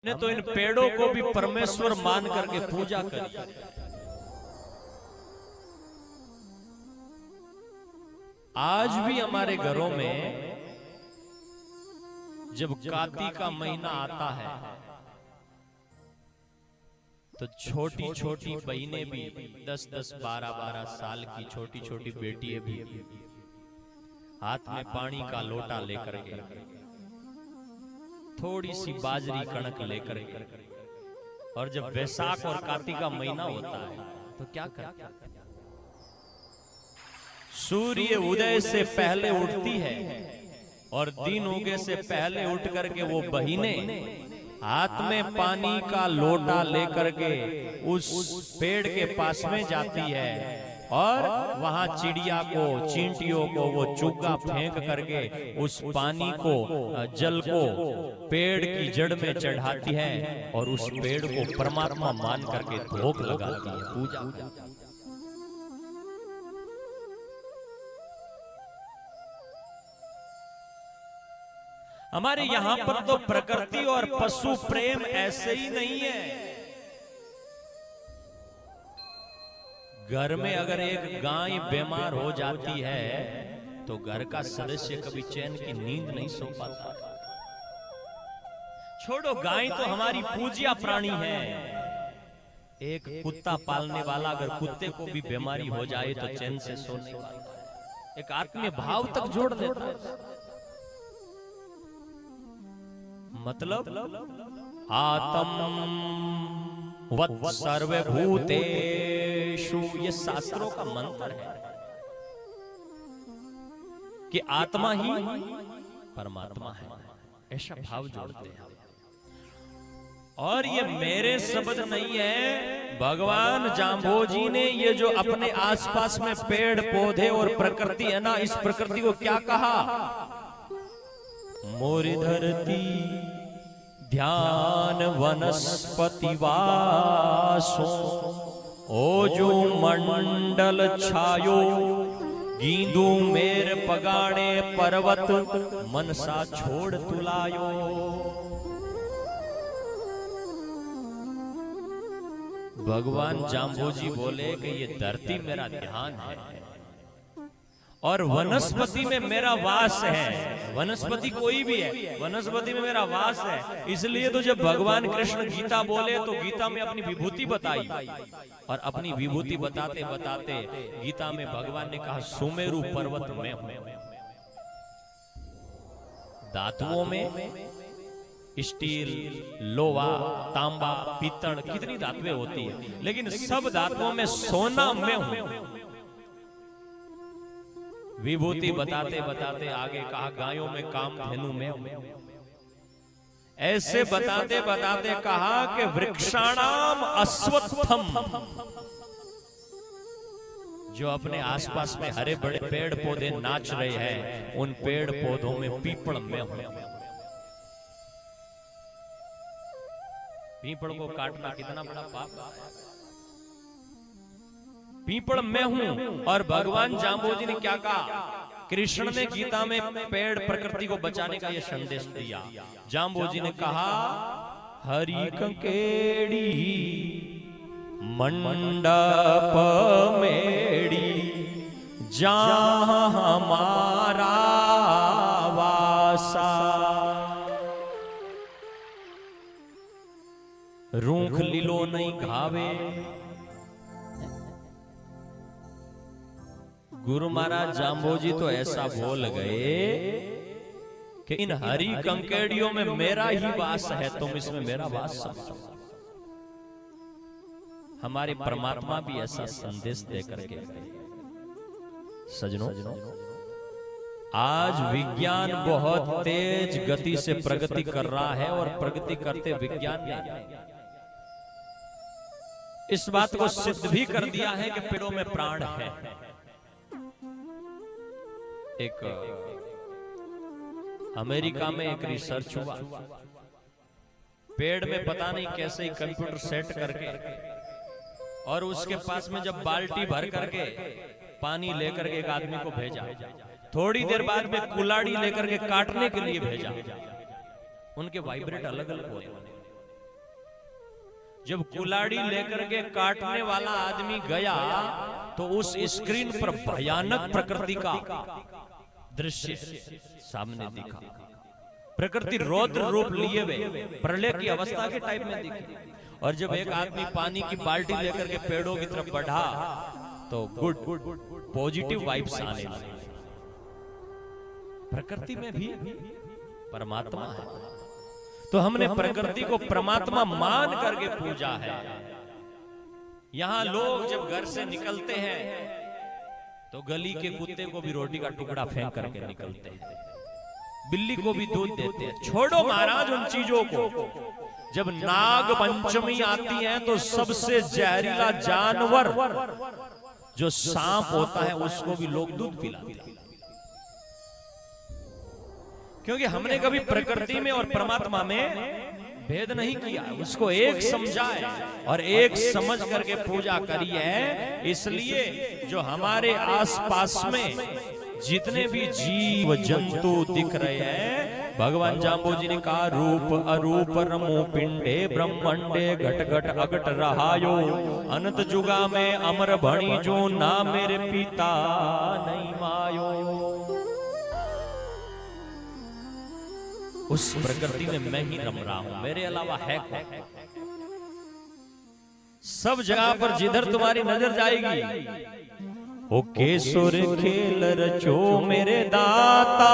ने तो इन पेड़ों को भी परमेश्वर मान करके पूजा करी। आज भी हमारे घरों में जब कार्तिक का महीना आता है तो छोटी छोटी बहनें भी 10-10, 12-12 साल की छोटी छोटी बेटियां भी हाथ में पानी का लोटा लेकर के, थोड़ी सी बाजरी कणक लेकर के, और जब वैशाख और कार्तिक का महीना होता है तो क्या करते हैं? सूर्य उदय से पहले उठती है और दिन उगे से पहले उठ करके वो बहिनें हाथ में पानी का लोटा लेकर के उस पेड़ के पास में जाती है और वहां चिड़िया को, चींटियों को वो चुग्गा फेंक करके उस पानी को, जल को पेड़ की जड़ में चढ़ाती है और उस पेड़ को परमात्मा मान करके भोग लगाती है, पूजा। हमारे यहाँ पर तो प्रकृति और पशु प्रेम ऐसे ही नहीं है। घर में अगर एक गाय बीमार हो जाती है तो घर का सदस्य कभी चैन की नींद नहीं सो पाता। छोड़ो, गाय तो हमारी पूज्य प्राणी है। एक कुत्ता पालने वाला अगर कुत्ते को भी बीमारी हो जाए तो चैन से सो नहीं पाता, एक आत्मीय भाव तक जोड़ देता है। मतलब आत्म वत् सर्वभूतेषु, ये शास्त्रों का मंत्र है कि आत्मा ही परमात्मा है, ऐसा भाव जोड़ते हैं। और ये मेरे शब्द नहीं है, भगवान जाम्बोजी ने ये जो अपने आसपास में पेड़ पौधे और प्रकृति है ना, इस प्रकृति को क्या कहा? मोरी धरती ध्यान वनस्पति वासो, ओजो मंडल छायो, गींदू मेर पगाणे पर्वत, मनसा छोड़ तुलायो। भगवान जाम्बोजी बोले कि ये धरती मेरा ध्यान है और वनस्पति में मेरा वास है। वनस्पति कोई भी है, वनस्पति में मेरा वास है। इसलिए तो जब भगवान कृष्ण गीता बोले तो गीता में अपनी विभूति बताई, और अपनी विभूति बताते बताते गीता में भगवान ने कहा सुमेरु पर्वत में हूं। धातुओं में स्टील, लोहा, तांबा, पीतल, कितनी धातुएं होती है, लेकिन सब धातुओं में सोना में हूं। विभूति बताते बताते आगे कहा गायों में कामधेनु में हूं। ऐसे बताते बताते कहा कि वृक्षाणाम अश्वत्थम, जो अपने आसपास में हरे बड़े पेड़ पौधे नाच रहे हैं, उन पेड़ पौधों में पीपल में हूं। पीपल को काटना कितना बड़ा पाप है। पीपल में हूं। और भगवान जाम्बोजी ने क्या कहा? कृष्ण ने गीता में पेड़ प्रकृति को बचाने का यह संदेश दिया। जाम्बोजी ने कहा हरि कंकेड़ी मंडप मेड़ी, जहां हमारा वासा, रूख लीलो नहीं घावे। गुरु महाराज जाम्बोजी तो ऐसा बोल गए कि इन हरी कंकेड़ियों में मेरा ही वास है, तुम इसमें मेरा वास समझो। हमारे परमात्मा भी ऐसा संदेश देकर के सजनों, आज विज्ञान बहुत तेज गति से प्रगति कर रहा है और प्रगति करते विज्ञान ने इस बात को सिद्ध भी कर दिया है कि पेड़ों में प्राण है। एक अमेरिका में एक रिसर्च हुआ, पेड़ में पता नहीं कैसे ही कंप्यूटर सेट करके और उसके पास में जब बाल्टी भर करके पानी लेकर के एक आदमी को भेजा, थोड़ी देर बाद में कुल्हाड़ी लेकर के काटने के लिए भेजा। उनके वाइब्रेट अलग अलग हुए। जब कुल्हाड़ी लेकर के काटने वाला आदमी गया तो उस स्क्रीन पर भयानक प्रकृति का दृश्य सामने दिखा। प्रकृति रौद्र रूप लिए हुए प्रलय की अवस्था के टाइप में दिखी। और जब एक आदमी पानी की बाल्टी लेकर के पेड़ों की तरफ बढ़ा तो गुड पॉजिटिव वाइब्स आने लगे। प्रकृति में भी परमात्मा है, तो हमने प्रकृति को परमात्मा मान करके पूजा है। यहां लोग जब घर से निकलते हैं तो गली के कुत्ते को भी रोटी का टुकड़ा फेंक करके निकलते हैं, बिल्ली को भी दूध देते हैं। छोड़ो महाराज उन चीजों को। जब नाग पंचमी आती है तो सबसे जहरीला जानवर जो सांप होता है उसको भी लोग दूध पिलाते हैं, क्योंकि हमने कभी प्रकृति में और परमात्मा में भेद नहीं किया, उसको एक समझा है और एक समझ करके पूजा करी है। इसलिए जो हमारे आसपास में जितने भी जीव जंतु दिख रहे हैं, भगवान जाम्बू जी ने कहा रूप अरूप रमो पिंडे ब्रह्मंडे घट घट अगट रहायो अनंत जुगा में अमर भणी जो ना मेरे पिता नहीं मायो। उस प्रकृति में मैं ही रम रहा हूं, मेरे अलावा है कौन? सब जगह पर जिधर तुम्हारी नजर जाएगी, ओ केसुर खेल रचो मेरे दाता।